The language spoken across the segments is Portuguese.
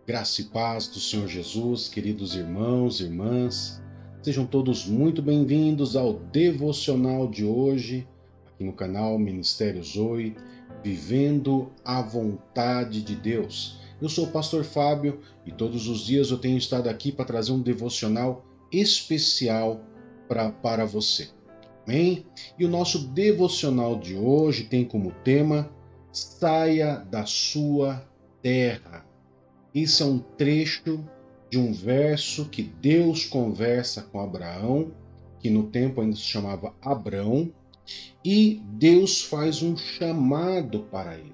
Graça e paz do Senhor Jesus, queridos irmãos e irmãs, sejam todos muito bem-vindos ao devocional de hoje, aqui no canal Ministério Zoe, Vivendo a Vontade de Deus. Eu sou o Pastor Fábio e todos os dias eu tenho estado aqui para trazer um devocional especial para você. Amém? E o nosso devocional de hoje tem como tema: Saia da sua terra. Isso é um trecho de um verso que Deus conversa com Abraão, que no tempo ainda se chamava Abrão, e Deus faz um chamado para ele.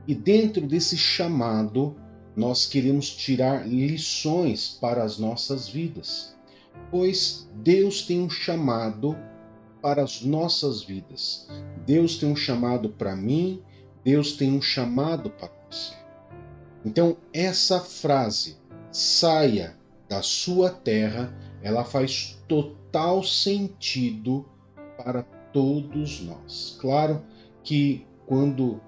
E dentro desse chamado, nós queremos tirar lições para as nossas vidas, pois Deus tem um chamado para as nossas vidas. Deus tem um chamado para mim, Deus tem um chamado para você. Então, essa frase, saia da sua terra, ela faz total sentido para todos nós. Claro que quando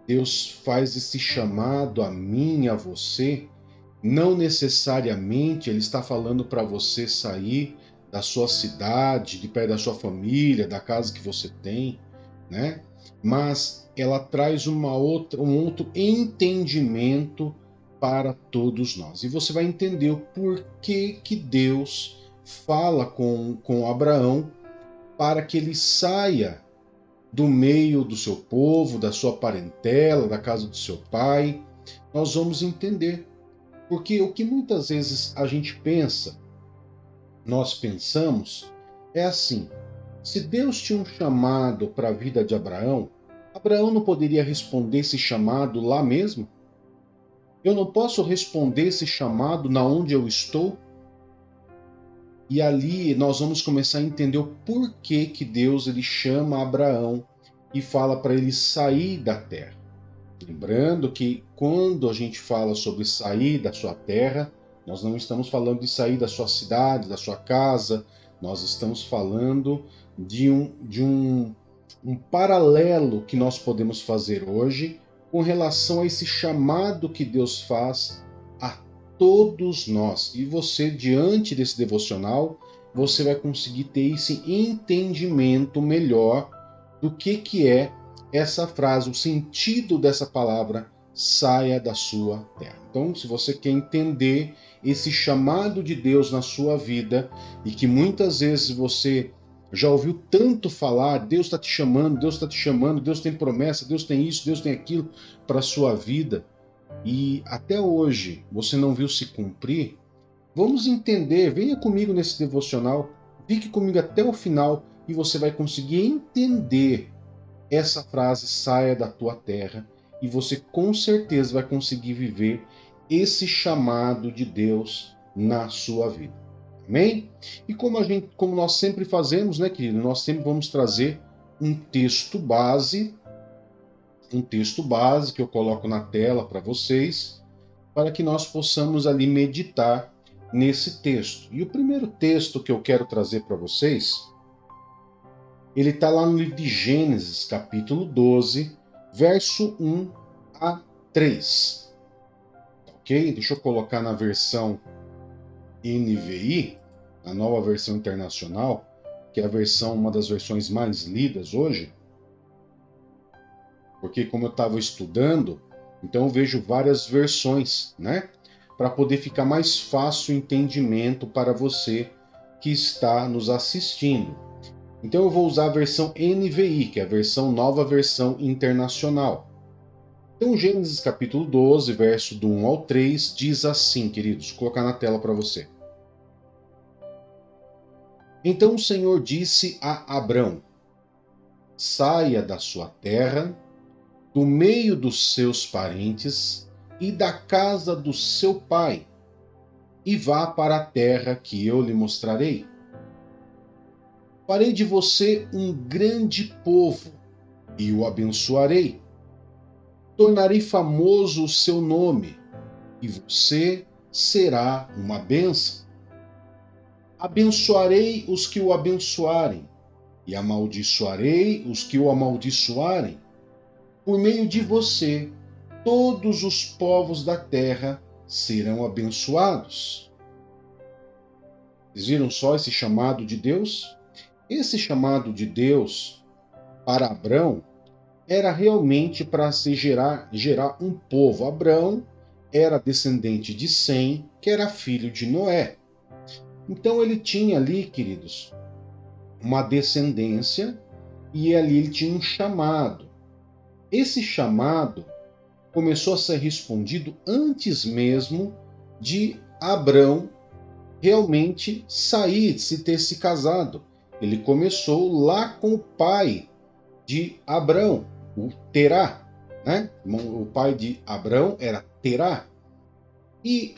Deus faz esse chamado a mim e a você, não necessariamente Ele está falando para você sair da sua cidade, de perto da sua família, da casa que você tem, né? Mas ela traz um outro entendimento para todos nós. E você vai entender o porquê que Deus fala com Abraão para que ele saia do meio do seu povo, da sua parentela, da casa do seu pai. Nós vamos entender. Porque o que muitas vezes a gente pensa, nós pensamos, é assim: se Deus tinha um chamado para a vida de Abraão, Abraão não poderia responder esse chamado lá mesmo? Eu não posso responder esse chamado na onde eu estou? E ali nós vamos começar a entender o porquê que Deus ele chama Abraão e fala para ele sair da terra. Lembrando que quando a gente fala sobre sair da sua terra, nós não estamos falando de sair da sua cidade, da sua casa, nós estamos falando de um paralelo que nós podemos fazer hoje com relação a esse chamado que Deus faz a todos nós. E você, diante desse devocional, você vai conseguir ter esse entendimento melhor do que é essa frase, o sentido dessa palavra, saia da sua terra. Então, se você quer entender esse chamado de Deus na sua vida, e que muitas vezes você já ouviu tanto falar, Deus está te chamando, Deus está te chamando, Deus tem promessa, Deus tem isso, Deus tem aquilo para a sua vida, e até hoje você não viu se cumprir, vamos entender, venha comigo nesse devocional, fique comigo até o final e você vai conseguir entender essa frase, saia da tua terra, e você com certeza vai conseguir viver esse chamado de Deus na sua vida. Amém? E como nós sempre fazemos, né, querido? Nós sempre vamos trazer um texto base que eu coloco na tela para vocês, para que nós possamos ali meditar nesse texto. E o primeiro texto que eu quero trazer para vocês, ele está lá no livro de Gênesis, capítulo 12, verso 1 a 3. Ok? Deixa eu colocar na versão NVI, a nova versão internacional, que é a versão, uma das versões mais lidas hoje. Porque como eu estava estudando, então eu vejo várias versões, né? Para poder ficar mais fácil o entendimento para você que está nos assistindo. Então eu vou usar a versão NVI, que é a versão nova versão internacional. Então Gênesis capítulo 12, verso do 1 ao 3, diz assim, queridos, vou colocar na tela para você. Então o Senhor disse a Abrão: saia da sua terra, do meio dos seus parentes e da casa do seu pai, e vá para a terra que eu lhe mostrarei. Farei de você um grande povo e o abençoarei. Tornarei famoso o seu nome, e você será uma bênção. Abençoarei os que o abençoarem, e amaldiçoarei os que o amaldiçoarem. Por meio de você, todos os povos da terra serão abençoados. Vocês viram só esse chamado de Deus? Esse chamado de Deus para Abrão era realmente para se gerar um povo. Abrão era descendente de Sem, que era filho de Noé. Então ele tinha ali, queridos, uma descendência e ali ele tinha um chamado. Esse chamado começou a ser respondido antes mesmo de Abrão realmente sair, se ter se casado. Ele começou lá com o pai de Abrão, o Terá, né? O pai de Abrão era Terá. E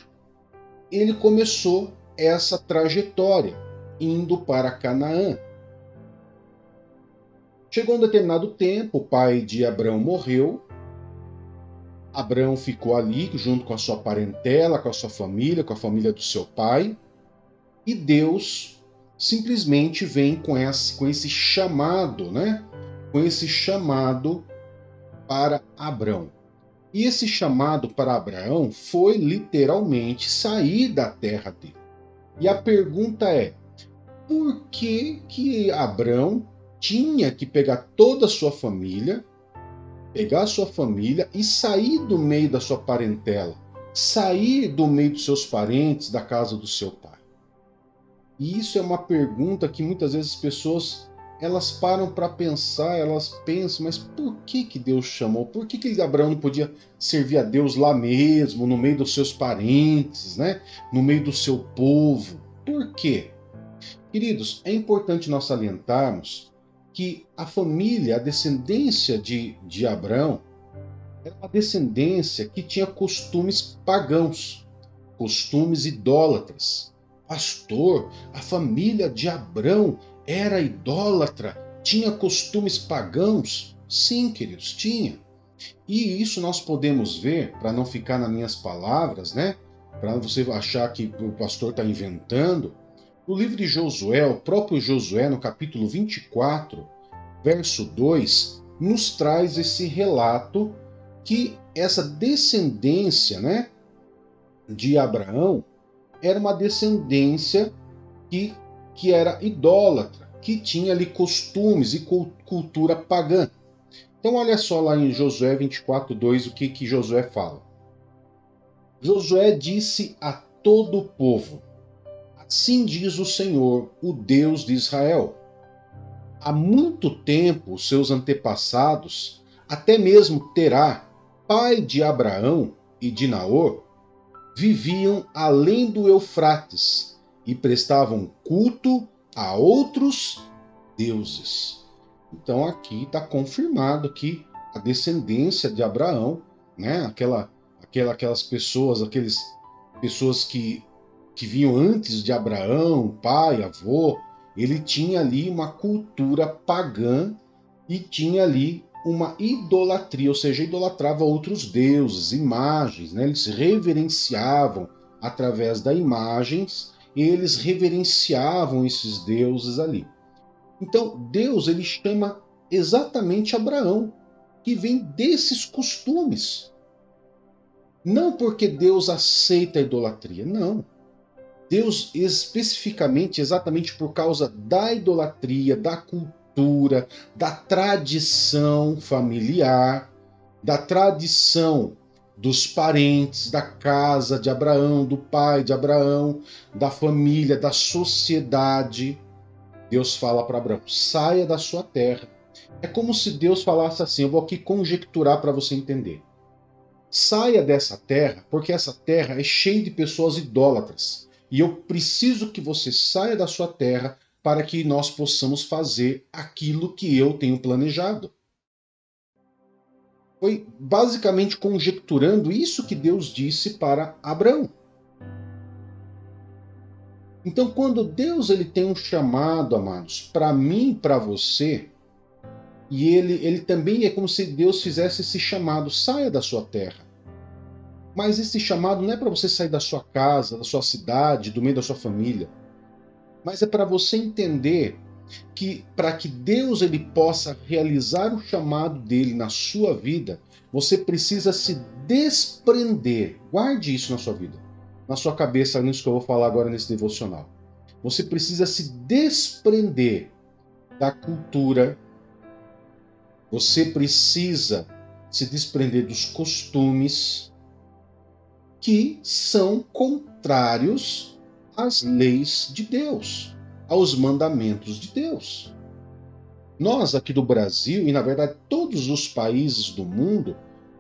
ele começou essa trajetória, indo para Canaã. Chegou um determinado tempo, o pai de Abrão morreu. Abrão ficou ali junto com a sua parentela, com a sua família, com a família do seu pai. E Deus simplesmente vem com esse chamado, né? Com esse chamado para Abrão. E esse chamado para Abraão foi literalmente sair da terra dele. E a pergunta é: por que Abrão tinha que pegar toda a sua família, pegar a sua família e sair do meio da sua parentela, sair do meio dos seus parentes, da casa do seu pai? E isso é uma pergunta que muitas vezes as pessoas elas param para pensar, elas pensam, mas por que Deus chamou? Por que Abraão não podia servir a Deus lá mesmo, no meio dos seus parentes, né? No meio do seu povo? Por quê? Queridos, é importante nós salientarmos que a família, a descendência de Abraão, era uma descendência que tinha costumes pagãos, costumes idólatras. Pastor, a família de Abrão era idólatra, tinha costumes pagãos? Sim, queridos, tinha. E isso nós podemos ver, para não ficar nas minhas palavras, né? Para você achar que o pastor está inventando. No livro de Josué, o próprio Josué, no capítulo 24, verso 2, nos traz esse relato que essa descendência, né, de Abraão era uma descendência que era idólatra, que tinha ali costumes e cultura pagã. Então olha só lá em Josué 24:2 o que Josué fala. Josué disse a todo o povo: assim diz o Senhor, o Deus de Israel. Há muito tempo seus antepassados, até mesmo Terá, pai de Abraão e de Naor, viviam além do Eufrates e prestavam culto a outros deuses. Então aqui está confirmado que a descendência de Abraão, né, aquelas pessoas, pessoas que vinham antes de Abraão, pai, avô, ele tinha ali uma cultura pagã e tinha ali uma idolatria, ou seja, idolatrava outros deuses, imagens, né? Eles reverenciavam através das imagens, eles reverenciavam esses deuses ali. Então, Deus ele chama exatamente Abraão, que vem desses costumes. Não porque Deus aceita a idolatria, não. Deus especificamente, exatamente por causa da idolatria, da cultura, da tradição familiar, da tradição dos parentes, da casa de Abraão, do pai de Abraão, da família, da sociedade. Deus fala para Abraão: saia da sua terra. É como se Deus falasse assim, eu vou aqui conjecturar para você entender. Saia dessa terra, porque essa terra é cheia de pessoas idólatras. E eu preciso que você saia da sua terra para que nós possamos fazer aquilo que eu tenho planejado. Foi basicamente conjecturando isso que Deus disse para Abraão. Então, quando Deus ele tem um chamado, amados, para mim e para você, e ele também é como se Deus fizesse esse chamado: saia da sua terra. Mas esse chamado não é para você sair da sua casa, da sua cidade, do meio da sua família. Mas é para você entender que para que Deus ele possa realizar o chamado dele na sua vida, você precisa se desprender. Guarde isso na sua vida, na sua cabeça, nisso que eu vou falar agora nesse devocional. Você precisa se desprender da cultura, você precisa se desprender dos costumes que são contrários às leis de Deus, aos mandamentos de Deus. Nós aqui do Brasil, e na verdade todos os países do mundo,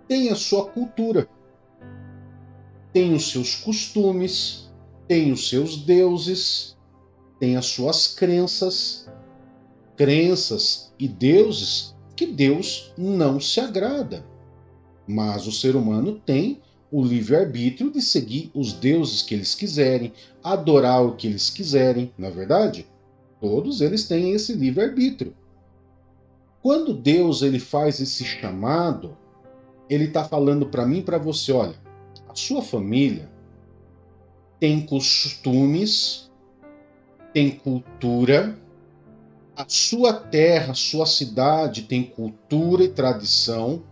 têm a sua cultura, têm os seus costumes, têm os seus deuses, têm as suas crenças e deuses que Deus não se agrada. Mas o ser humano tem o livre-arbítrio de seguir os deuses que eles quiserem, adorar o que eles quiserem, não é verdade? Todos eles têm esse livre-arbítrio. Quando Deus ele faz esse chamado, ele está falando para mim e para você, olha, a sua família tem costumes, tem cultura, a sua terra, a sua cidade tem cultura e tradição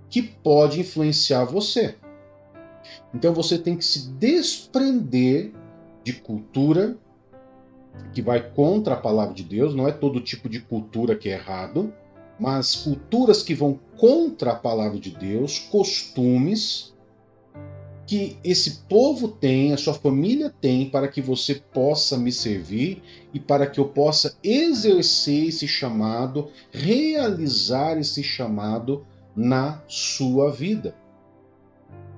que pode influenciar você. Então você tem que se desprender de cultura que vai contra a palavra de Deus, não é todo tipo de cultura que é errado, mas culturas que vão contra a palavra de Deus, costumes que esse povo tem, a sua família tem, para que você possa me servir e para que eu possa exercer esse chamado, realizar esse chamado na sua vida.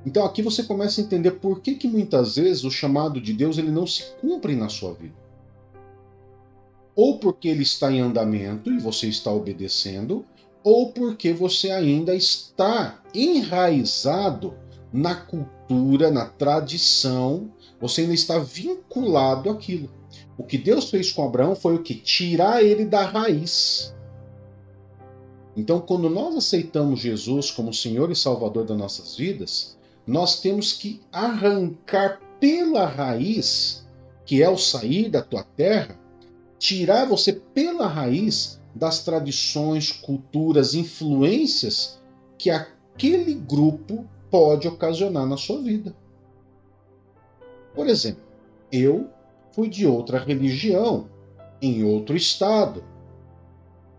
Então aqui você começa a entender por que muitas vezes o chamado de Deus ele não se cumpre na sua vida. Ou porque ele está em andamento e você está obedecendo, ou porque você ainda está enraizado na cultura, na tradição, você ainda está vinculado àquilo. O que Deus fez com Abraão foi o que? Tirar ele da raiz. Então, quando nós aceitamos Jesus como Senhor e Salvador das nossas vidas, nós temos que arrancar pela raiz, que é o sair da tua terra, tirar você pela raiz das tradições, culturas, influências que aquele grupo pode ocasionar na sua vida. Por exemplo, eu fui de outra religião em outro estado,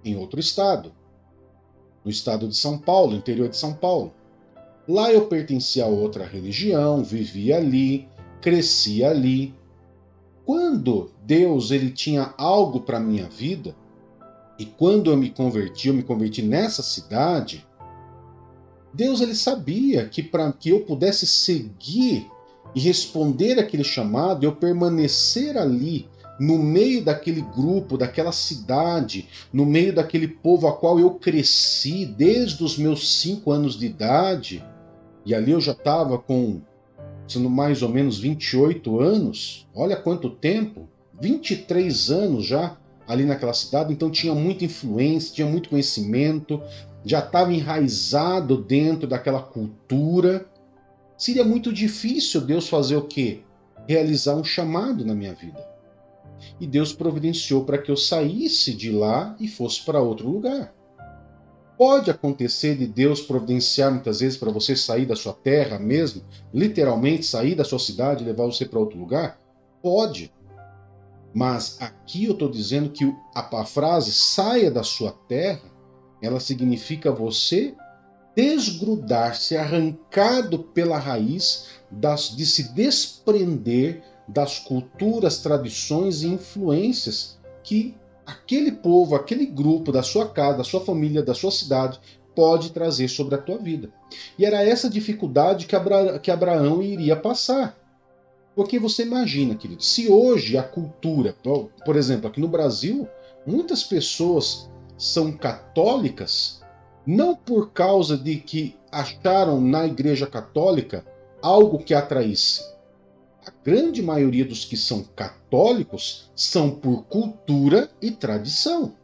no estado de São Paulo, interior de São Paulo. Lá eu pertencia a outra religião, vivia ali, cresci ali. Quando Deus ele tinha algo para minha vida, e quando eu me converti nessa cidade, Deus ele sabia que para que eu pudesse seguir e responder aquele chamado, eu permanecer ali, no meio daquele grupo, daquela cidade, no meio daquele povo a qual eu cresci desde os meus 5 anos de idade, e ali eu já estava com, sendo mais ou menos 28 anos, olha quanto tempo, 23 anos já ali naquela cidade, então tinha muita influência, tinha muito conhecimento, já estava enraizado dentro daquela cultura. Seria muito difícil Deus fazer o quê? Realizar um chamado na minha vida. E Deus providenciou para que eu saísse de lá e fosse para outro lugar. Pode acontecer de Deus providenciar muitas vezes para você sair da sua terra mesmo, literalmente sair da sua cidade e levar você para outro lugar? Pode. Mas aqui eu estou dizendo que a frase saia da sua terra, ela significa você desgrudar, ser arrancado pela raiz, de se desprender das culturas, tradições e influências que aquele povo, aquele grupo da sua casa, da sua família, da sua cidade pode trazer sobre a tua vida. E era essa dificuldade que Abraão iria passar. Porque você imagina, querido, se hoje a cultura, por exemplo, aqui no Brasil, muitas pessoas são católicas não por causa de que acharam na Igreja Católica algo que atraísse. A grande maioria dos que são católicos são por cultura e tradição.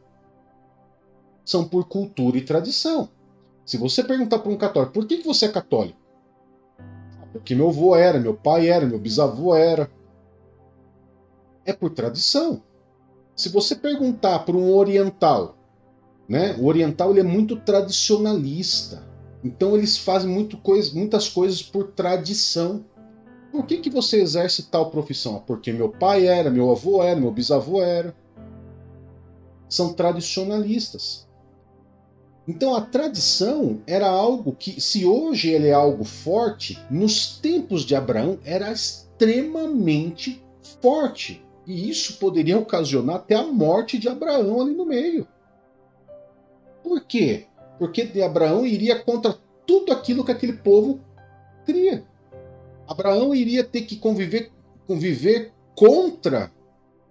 São por cultura e tradição. Se você perguntar para um católico, por que você é católico? Porque meu avô era, meu pai era, meu bisavô era. É por tradição. Se você perguntar para um oriental, né? O oriental ele é muito tradicionalista. Então eles fazem muitas coisas por tradição. Por que você exerce tal profissão? Porque meu pai era, meu avô era, meu bisavô era. São tradicionalistas. Então a tradição era algo que, se hoje ele é algo forte, nos tempos de Abraão era extremamente forte. E isso poderia ocasionar até a morte de Abraão ali no meio. Por quê? Porque de Abraão iria contra tudo aquilo que aquele povo cria. Abraão iria ter que conviver contra,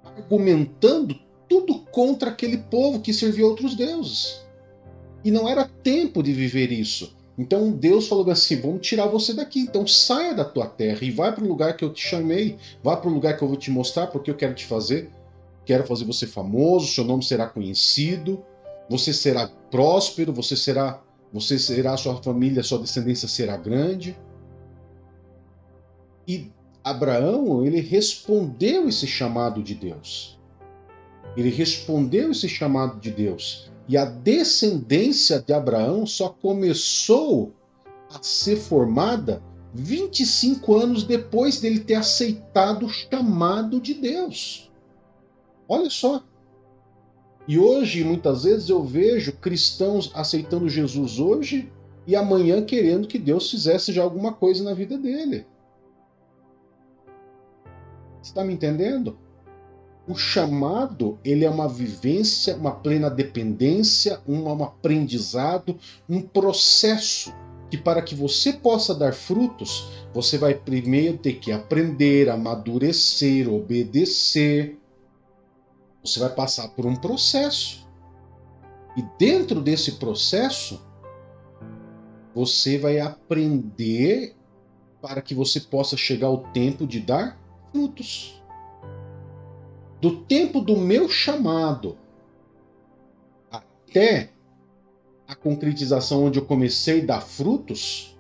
argumentando tudo contra aquele povo que servia a outros deuses. E não era tempo de viver isso. Então Deus falou assim: vamos tirar você daqui. Então saia da tua terra e vai para o lugar que eu te chamei. Vá para o lugar que eu vou te mostrar, porque eu quero te fazer. Quero fazer você famoso, seu nome será conhecido, você será próspero, sua família, sua descendência será grande. E Abraão, ele respondeu esse chamado de Deus. Ele respondeu esse chamado de Deus. E a descendência de Abraão só começou a ser formada 25 anos depois dele ter aceitado o chamado de Deus. Olha só. E hoje, muitas vezes, eu vejo cristãos aceitando Jesus hoje e amanhã querendo que Deus fizesse já alguma coisa na vida dele. Você está me entendendo? O chamado, ele é uma vivência, uma plena dependência, um aprendizado, um processo que para que você possa dar frutos, você vai primeiro ter que aprender, amadurecer, obedecer. Você vai passar por um processo. E dentro desse processo, você vai aprender para que você possa chegar ao tempo de dar frutos. Do tempo do meu chamado até a concretização onde eu comecei a dar frutos,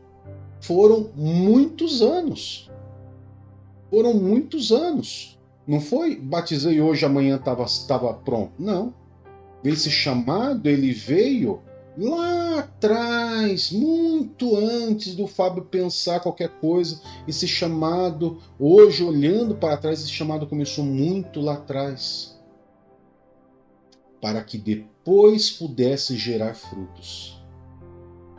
foram muitos anos. Foram muitos anos. Não foi batizei hoje, amanhã estava pronto. Não. Esse chamado, ele veio lá atrás, muito antes do Fábio pensar qualquer coisa. Esse chamado, hoje olhando para trás, esse chamado começou muito lá atrás, para que depois pudesse gerar frutos.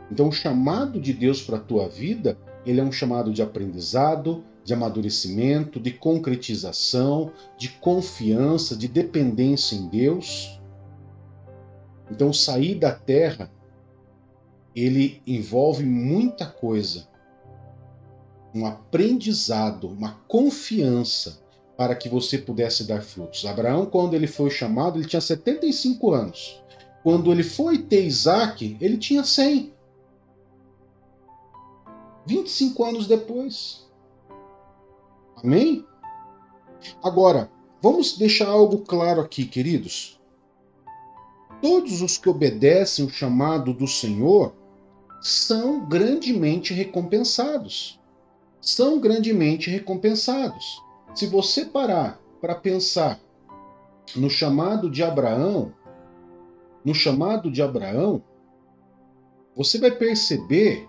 Então o chamado de Deus para a tua vida, ele é um chamado de aprendizado, de amadurecimento, de concretização, de confiança, de dependência em Deus. Então sair da terra, ele envolve muita coisa. Um aprendizado, uma confiança para que você pudesse dar frutos. Abraão, quando ele foi chamado, ele tinha 75 anos. Quando ele foi ter Isaac, ele tinha 100. 25 anos depois. Amém? Agora, vamos deixar algo claro aqui, queridos. Todos os que obedecem o chamado do Senhor são grandemente recompensados. São grandemente recompensados. Se você parar para pensar no chamado de Abraão, você vai perceber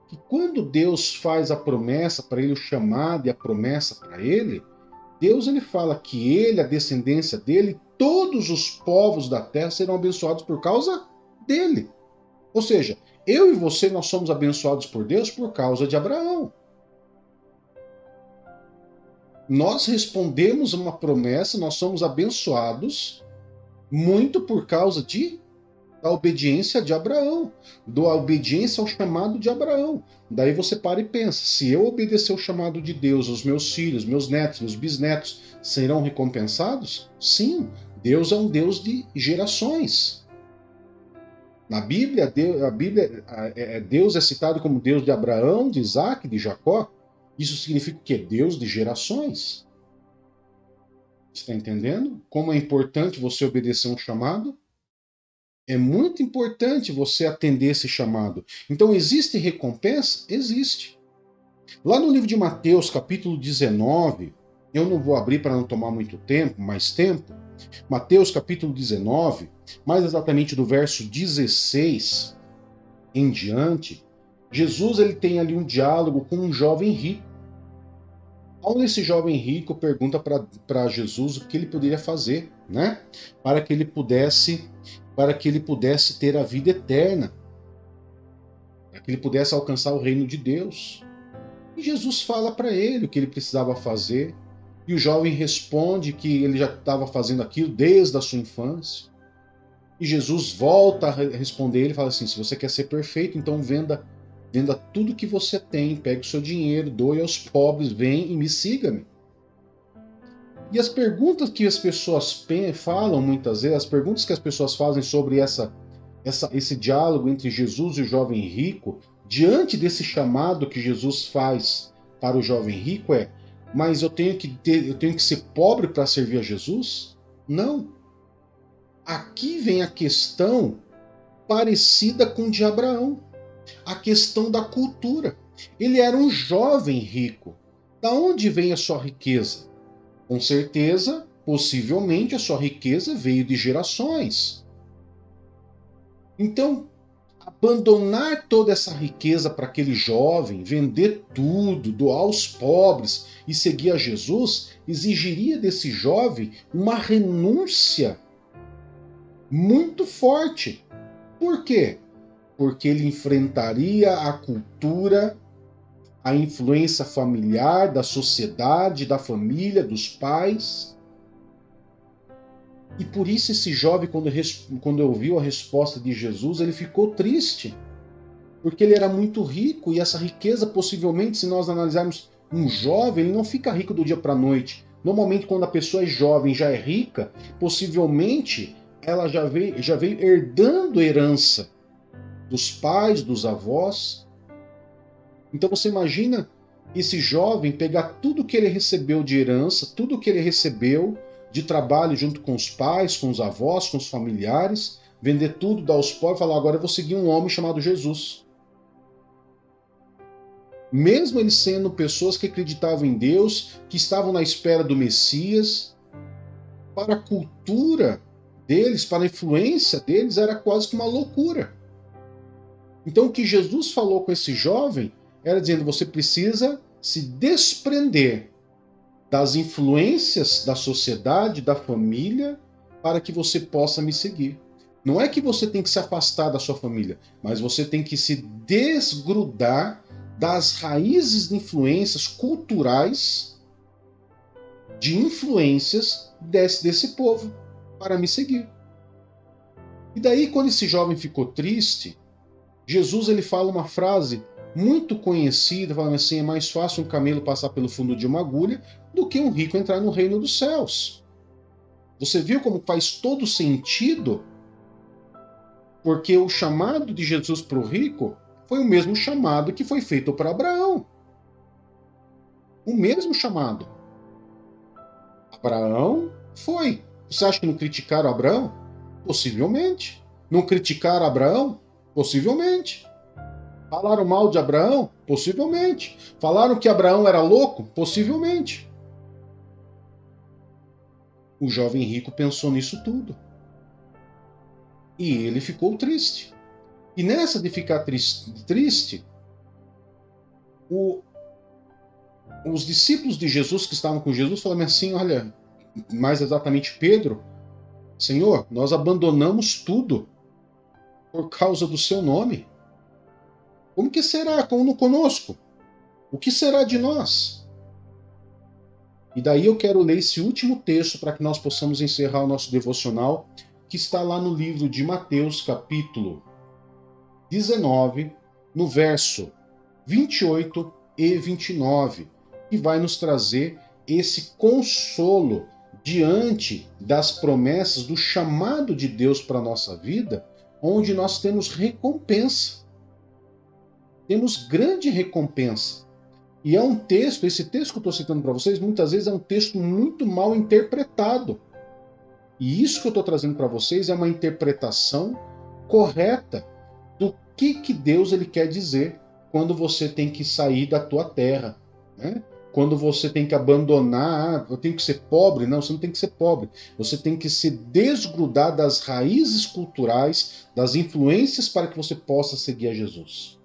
que quando Deus faz a promessa para ele, o chamado e a promessa para ele, Deus ele fala que ele, a descendência dele, todos os povos da terra serão abençoados por causa dele. Ou seja, eu e você, nós somos abençoados por Deus por causa de Abraão. Nós respondemos uma promessa, nós somos abençoados muito por causa da obediência de Abraão, da obediência ao chamado de Abraão. Daí você para e pensa, se eu obedecer o chamado de Deus, os meus filhos, meus netos, meus bisnetos serão recompensados? Sim, Deus é um Deus de gerações. Na Bíblia, Deus é citado como Deus de Abraão, de Isaac, de Jacó. Isso significa que é Deus de gerações. Você está entendendo? Como é importante você obedecer um chamado? É muito importante você atender esse chamado. Então, existe recompensa? Existe. Lá no livro de Mateus, capítulo 19, Eu não vou abrir para não tomar muito tempo, mais tempo. Mateus capítulo 19, mais exatamente do verso 16 em diante, Jesus ele tem ali um diálogo com um jovem rico. Onde esse jovem rico pergunta para Jesus o que ele poderia fazer, né? Para que ele pudesse ter a vida eterna, para que ele pudesse alcançar o reino de Deus. E Jesus fala para ele o que ele precisava fazer. E o jovem responde que ele já estava fazendo aquilo desde a sua infância. E Jesus volta a responder ele e fala assim: se você quer ser perfeito, então venda tudo que você tem, pegue o seu dinheiro, doe aos pobres, vem e me siga-me. E as perguntas que as pessoas falam muitas vezes, as perguntas que as pessoas fazem sobre esse diálogo entre Jesus e o jovem rico, diante desse chamado que Jesus faz para o jovem rico é: mas eu tenho que ser pobre para servir a Jesus? Não. Aqui vem a questão parecida com de Abraão, a questão da cultura. Ele era um jovem rico. Da onde vem a sua riqueza? Com certeza, possivelmente, a sua riqueza veio de gerações. Então, abandonar toda essa riqueza para aquele jovem, vender tudo, doar aos pobres e seguir a Jesus, exigiria desse jovem uma renúncia muito forte. Por quê? Porque ele enfrentaria a cultura, a influência familiar, da sociedade, da família, dos pais. E por isso esse jovem, quando ouviu a resposta de Jesus, ele ficou triste. Porque ele era muito rico e essa riqueza, possivelmente, se nós analisarmos um jovem, ele não fica rico do dia para a noite. Normalmente, quando a pessoa é jovem, já é rica, possivelmente ela já veio herdando herança dos pais, dos avós. Então você imagina esse jovem pegar tudo que ele recebeu de herança, tudo que ele recebeu de trabalho junto com os pais, com os avós, com os familiares, vender tudo, dar aos pobres e falar: agora eu vou seguir um homem chamado Jesus. Mesmo eles sendo pessoas que acreditavam em Deus, que estavam na espera do Messias, para a cultura deles, para a influência deles, era quase que uma loucura. Então o que Jesus falou com esse jovem era dizendo: você precisa se desprender das influências da sociedade, da família, para que você possa me seguir. Não é que você tem que se afastar da sua família, mas você tem que se desgrudar das raízes de influências culturais, de influências desse povo, para me seguir. E daí, quando esse jovem ficou triste, Jesus ele fala uma frase muito conhecida, falando assim: é mais fácil um camelo passar pelo fundo de uma agulha do que um rico entrar no reino dos céus. Você viu como faz todo sentido? Porque o chamado de Jesus para o rico foi o mesmo chamado que foi feito para Abraão. O mesmo chamado. Abraão foi. Você acha que não criticaram Abraão? Possivelmente. Não criticaram Abraão? Possivelmente. Falaram mal de Abraão? Possivelmente. Falaram que Abraão era louco? Possivelmente. O jovem rico pensou nisso tudo. E ele ficou triste. E nessa de ficar triste, os discípulos de Jesus que estavam com Jesus falaram assim: olha, mais exatamente Pedro: Senhor, nós abandonamos tudo por causa do seu nome. Como que será conosco? O que será de nós? E daí eu quero ler esse último texto para que nós possamos encerrar o nosso devocional, que está lá no livro de Mateus, capítulo 19, no verso 28 e 29, que vai nos trazer esse consolo diante das promessas do chamado de Deus para a nossa vida, onde nós temos recompensa. Temos grande recompensa. E é um texto, esse texto que eu estou citando para vocês, muitas vezes é um texto muito mal interpretado. E isso que eu estou trazendo para vocês é uma interpretação correta do que Deus ele quer dizer quando você tem que sair da tua terra, né? quando você tem que abandonar, eu tenho que ser pobre. Não, você não tem que ser pobre. Você tem que se desgrudar das raízes culturais, das influências para que você possa seguir a Jesus.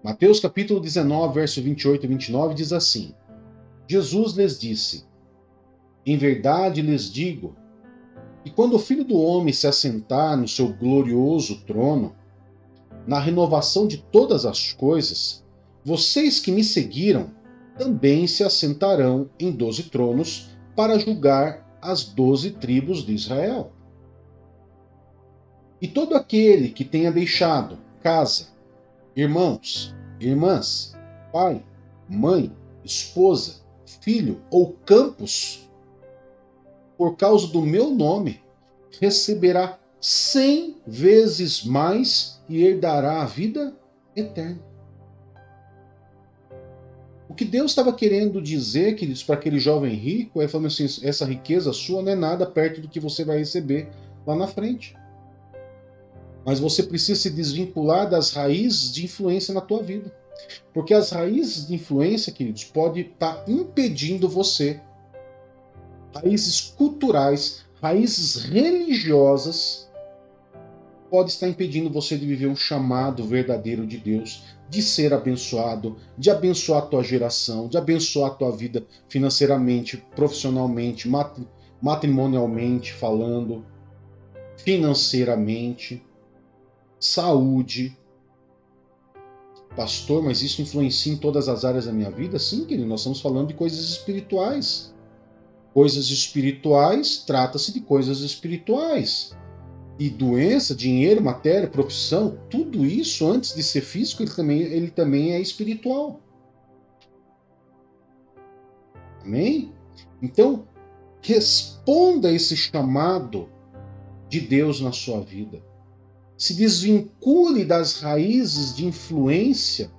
Mateus capítulo 19, verso 28 e 29 diz assim: Jesus lhes disse: em verdade lhes digo, que quando o Filho do Homem se assentar no seu glorioso trono, na renovação de todas as coisas, vocês que me seguiram também se assentarão em 12 tronos para julgar as 12 tribos de Israel. E todo aquele que tenha deixado casa, irmãos, irmãs, pai, mãe, esposa, filho ou campos, por causa do meu nome, receberá 100 vezes mais e herdará a vida eterna. O que Deus estava querendo dizer, queridos, para aquele jovem rico, é falando assim: essa riqueza sua não é nada perto do que você vai receber lá na frente. Mas você precisa se desvincular das raízes de influência na tua vida. Porque as raízes de influência, queridos, podem estar impedindo você. Raízes culturais, raízes religiosas, pode estar impedindo você de viver um chamado verdadeiro de Deus, de ser abençoado, de abençoar a tua geração, de abençoar a tua vida financeiramente, profissionalmente, matrimonialmente falando, financeiramente, saúde. Pastor, mas isso influencia em todas as áreas da minha vida? Sim, querido, nós estamos falando de coisas espirituais. Coisas espirituais, trata-se de coisas espirituais. E doença, dinheiro, matéria, profissão, tudo isso, antes de ser físico, ele também é espiritual. Amém? Então, responda a esse chamado de Deus na sua vida. Se desvincule das raízes de influência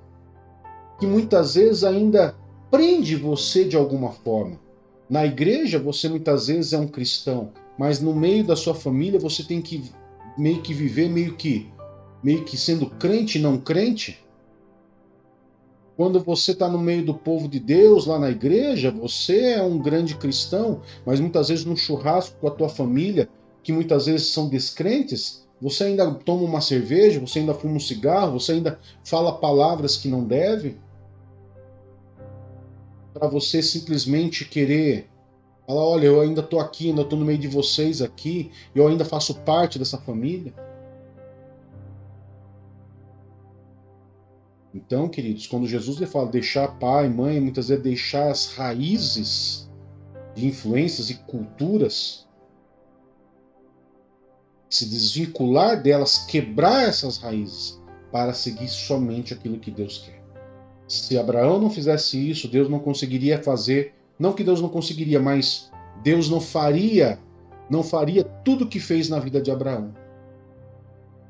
que muitas vezes ainda prende você de alguma forma. Na igreja, você muitas vezes é um cristão, mas no meio da sua família você tem que meio que viver meio que sendo crente e não crente. Quando você está no meio do povo de Deus, lá na igreja, você é um grande cristão, mas muitas vezes num churrasco com a tua família, que muitas vezes são descrentes, você ainda toma uma cerveja, você ainda fuma um cigarro, você ainda fala palavras que não deve, para você simplesmente querer falar: olha, eu ainda estou aqui, ainda estou no meio de vocês aqui, eu ainda faço parte dessa família. Então, queridos, quando Jesus lhe fala deixar pai, mãe, muitas vezes deixar as raízes de influências e culturas, se desvincular delas, quebrar essas raízes para seguir somente aquilo que Deus quer. Se Abraão não fizesse isso, Deus não conseguiria fazer, não que Deus não conseguiria, mas Deus não faria tudo o que fez na vida de Abraão.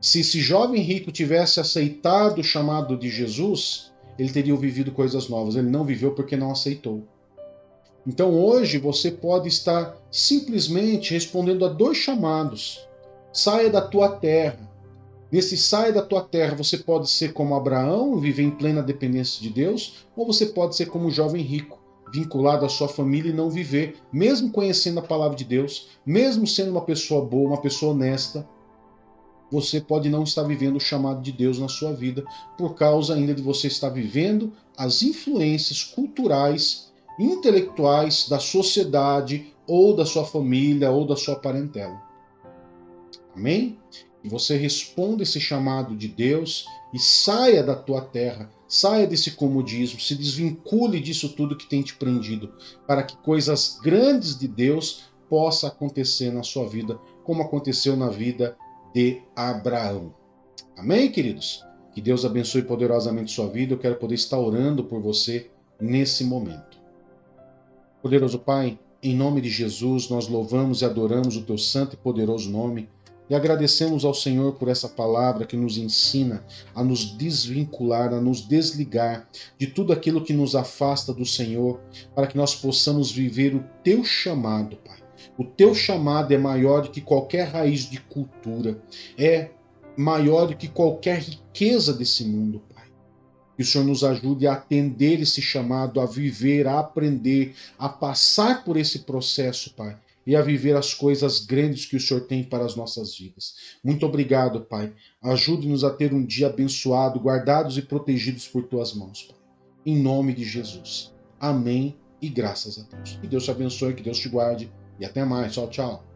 Se esse jovem rico tivesse aceitado o chamado de Jesus, ele teria vivido coisas novas. Ele não viveu porque não aceitou. Então hoje você pode estar simplesmente respondendo a 2 chamados. Saia da tua terra. Nesse saia da tua terra, você pode ser como Abraão, viver em plena dependência de Deus, ou você pode ser como um jovem rico, vinculado à sua família e não viver, mesmo conhecendo a palavra de Deus, mesmo sendo uma pessoa boa, uma pessoa honesta, você pode não estar vivendo o chamado de Deus na sua vida, por causa ainda de você estar vivendo as influências culturais, intelectuais da sociedade, ou da sua família, ou da sua parentela. Amém? E você responda esse chamado de Deus e saia da tua terra, saia desse comodismo, se desvincule disso tudo que tem te prendido, para que coisas grandes de Deus possam acontecer na sua vida, como aconteceu na vida de Abraão. Amém, queridos? Que Deus abençoe poderosamente sua vida. Eu quero poder estar orando por você nesse momento. Poderoso Pai, em nome de Jesus, nós louvamos e adoramos o teu santo e poderoso nome e agradecemos ao Senhor por essa palavra que nos ensina a nos desvincular, a nos desligar de tudo aquilo que nos afasta do Senhor, para que nós possamos viver o teu chamado, Pai. O teu chamado é maior do que qualquer raiz de cultura, é maior do que qualquer riqueza desse mundo, Pai. Que o Senhor nos ajude a atender esse chamado, a viver, a aprender, a passar por esse processo, Pai, e a viver as coisas grandes que o Senhor tem para as nossas vidas. Muito obrigado, Pai. Ajude-nos a ter um dia abençoado, guardados e protegidos por Tuas mãos, Pai. Em nome de Jesus. Amém e graças a Deus. Que Deus te abençoe, que Deus te guarde e até mais. Tchau, tchau.